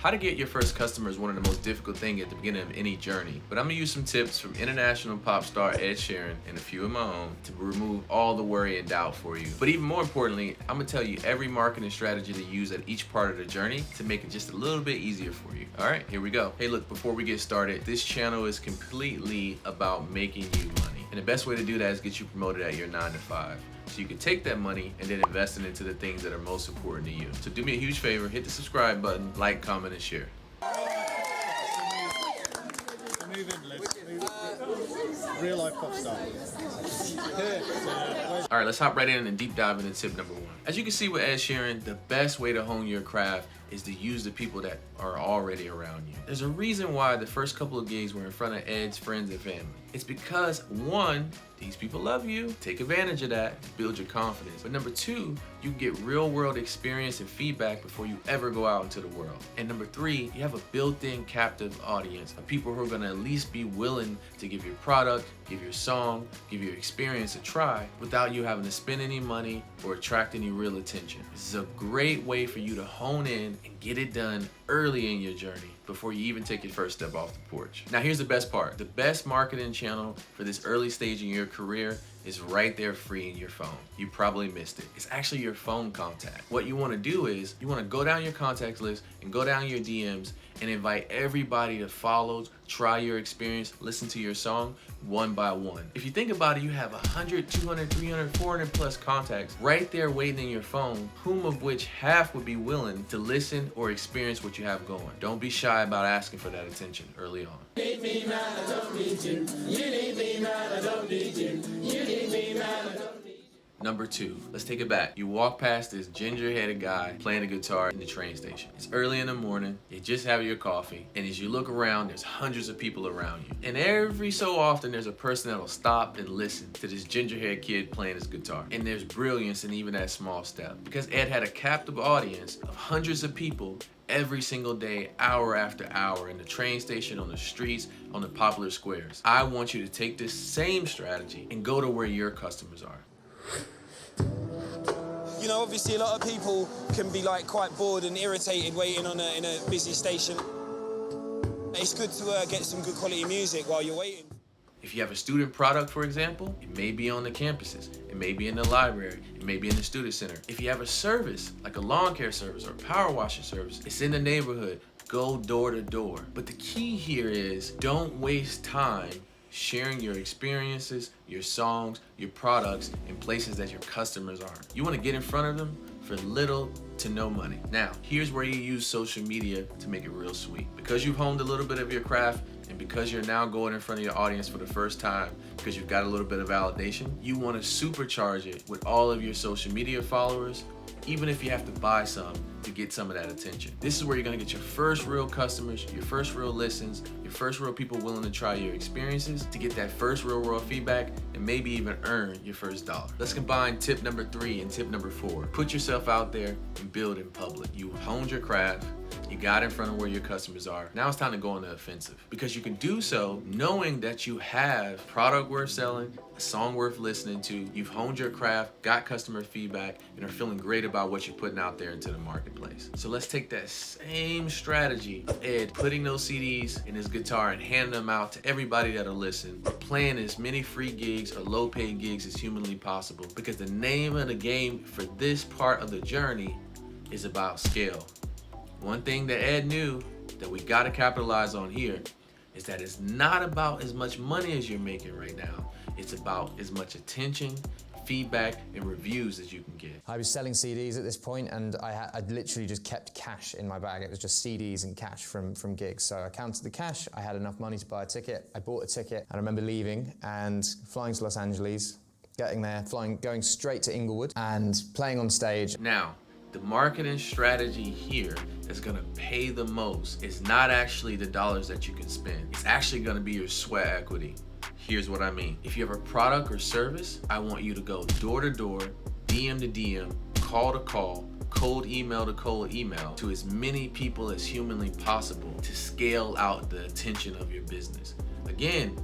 How to get your first customer is one of the most difficult things at the beginning of any journey, but I'm gonna use some tips from international pop star Ed Sheeran and a few of my own to remove all the worry and doubt for you. But even more importantly, I'm gonna tell you every marketing strategy to use at each part of the journey to make it just a little bit easier for you. All right, here we go. Hey, look, before we get started, this channel is completely about making you money. And the best way to do that is get you promoted at your 9 to 5. So you can take that money and then invest it into the things that are most important to you. So do me a huge favor, hit the subscribe button, like, comment, and share. Real life pop star. All right, let's hop right in and deep dive into tip number 1. As you can see with Ed Sheeran, the best way to hone your craft is to use the people that are already around you. There's a reason why the first couple of gigs were in front of Ed's friends and family. It's because, one, these people love you. Take advantage of that to build your confidence. But number 2, you get real world experience and feedback before you ever go out into the world. And number 3, you have a built-in captive audience of people who are gonna at least be willing to give your product, give your song, give your experience a try without you having to spend any money or attract any real attention. This is a great way for you to hone in and get it done early in your journey before you even take your first step off the porch. Now here's the best part. The best marketing channel for this early stage in your career is right there free in your phone. You probably missed it. It's actually your phone contact. What you wanna do is you wanna go down your contacts list and go down your DMs and invite everybody to follow, try your experience, listen to your song one by one. If you think about it, you have 100, 200, 300, 400 plus contacts right there waiting in your phone, whom of which half would be willing to listen or experience what you have going. Don't be shy about asking for that attention early on. You need me, man, I don't need you. You need me, man, I don't need you. You need me, man, I don't need you. Number 2, let's take it back. You walk past this ginger-headed guy playing a guitar in the train station. It's early in the morning, you just have your coffee, and as you look around, there's hundreds of people around you. And every so often, there's a person that'll stop and listen to this ginger-haired kid playing his guitar. And there's brilliance in even that small step. Because Ed had a captive audience of hundreds of people every single day, hour after hour, in the train station, on the streets, on the popular squares. I want you to take this same strategy and go to where your customers are. You know, obviously a lot of people can be like quite bored and irritated waiting in a busy station. It's good to get some good quality music while you're waiting. If you have a student product, for example, it may be on the campuses, it may be in the library, it may be in the student center. If you have a service, like a lawn care service or a power washing service, it's in the neighborhood, go door to door. But the key here is don't waste time sharing your experiences, your songs, your products in places that your customers aren't. You want to get in front of them for little to no money. Now, here's where you use social media to make it real sweet. Because you've honed a little bit of your craft and because you're now going in front of your audience for the first time because you've got a little bit of validation, you want to supercharge it with all of your social media followers, even if you have to buy some to get some of that attention. This is where you're gonna get your first real customers, your first real listens, your first real people willing to try your experiences, to get that first real world feedback, and maybe even earn your first dollar. Let's combine tip number 3 and tip number 4. Put yourself out there and build in public. You honed your craft, you got in front of where your customers are. Now it's time to go on the offensive, because you can do so knowing that you have product worth selling, a song worth listening to, you've honed your craft, got customer feedback, and are feeling great about what you're putting out there into the marketplace. So let's take that same strategy of Ed putting those CDs in his guitar and handing them out to everybody that'll listen, or playing as many free gigs or low paid gigs as humanly possible, because the name of the game for this part of the journey is about scale. One thing that Ed knew that we gotta capitalize on here is that it's not about as much money as you're making right now. It's about as much attention, feedback, and reviews as you can get. I was selling CDs at this point, and I literally just kept cash in my bag. It was just CDs and cash from gigs. So I counted the cash, I had enough money to buy a ticket, I bought a ticket, and I remember leaving and flying to Los Angeles, getting there, going straight to Inglewood, and playing on stage. Now, the marketing strategy here that's gonna pay the most is not actually the dollars that you can spend. It's actually gonna be your sweat equity. Here's what I mean. If you have a product or service, I want you to go door to door, DM to DM, call to call, cold email to cold email to as many people as humanly possible to scale out the attention of your business. Again,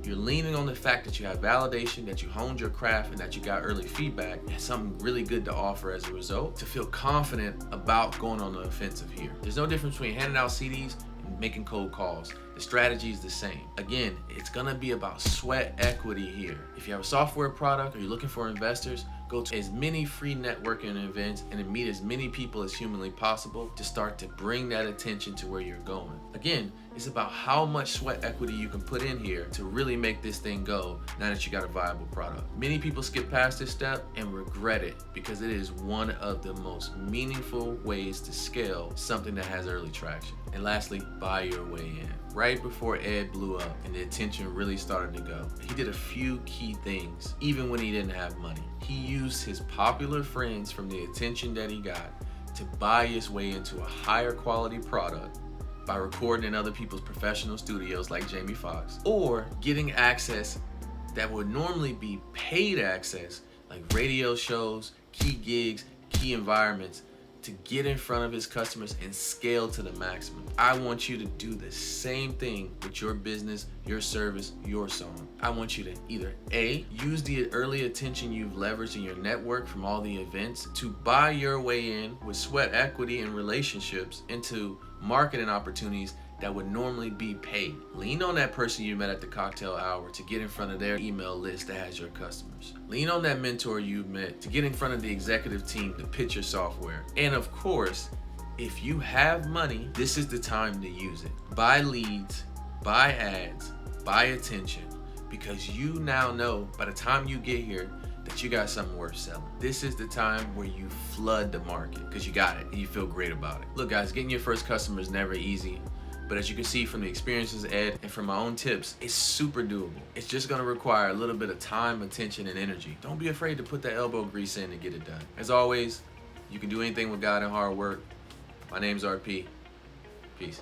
You're leaning on the fact that you have validation, that you honed your craft, and that you got early feedback, and something really good to offer as a result to feel confident about going on the offensive here. There's no difference between handing out CDs and making cold calls. The strategy is the same. Again, it's gonna be about sweat equity here. If you have a software product or you're looking for investors, go to as many free networking events and meet as many people as humanly possible to start to bring that attention to where you're going. Again, it's about how much sweat equity you can put in here to really make this thing go now that you got a viable product. Many people skip past this step and regret it because it is one of the most meaningful ways to scale something that has early traction. And lastly, buy your way in. Right before Ed blew up and the attention really started to go, he did a few key things even when he didn't have money. He used his popular friends from the attention that he got to buy his way into a higher quality product by recording in other people's professional studios like Jamie Foxx, or getting access that would normally be paid access like radio shows, key gigs, key environments, to get in front of his customers and scale to the maximum. I want you to do the same thing with your business, your service, your song. I want you to either A, use the early attention you've leveraged in your network from all the events to buy your way in with sweat equity and relationships into marketing opportunities that would normally be paid. Lean on that person you met at the cocktail hour to get in front of their email list that has your customers. Lean on that mentor you met to get in front of the executive team to pitch your software. And of course, if you have money, this is the time to use it. Buy leads, buy ads, buy attention, because you now know by the time you get here that you got something worth selling. This is the time where you flood the market because you got it and you feel great about it. Look guys, getting your first customer is never easy. But as you can see from the experiences of Ed and from my own tips, it's super doable. It's just gonna require a little bit of time, attention, and energy. Don't be afraid to put that elbow grease in to get it done. As always, you can do anything with God and hard work. My name's RP. Peace.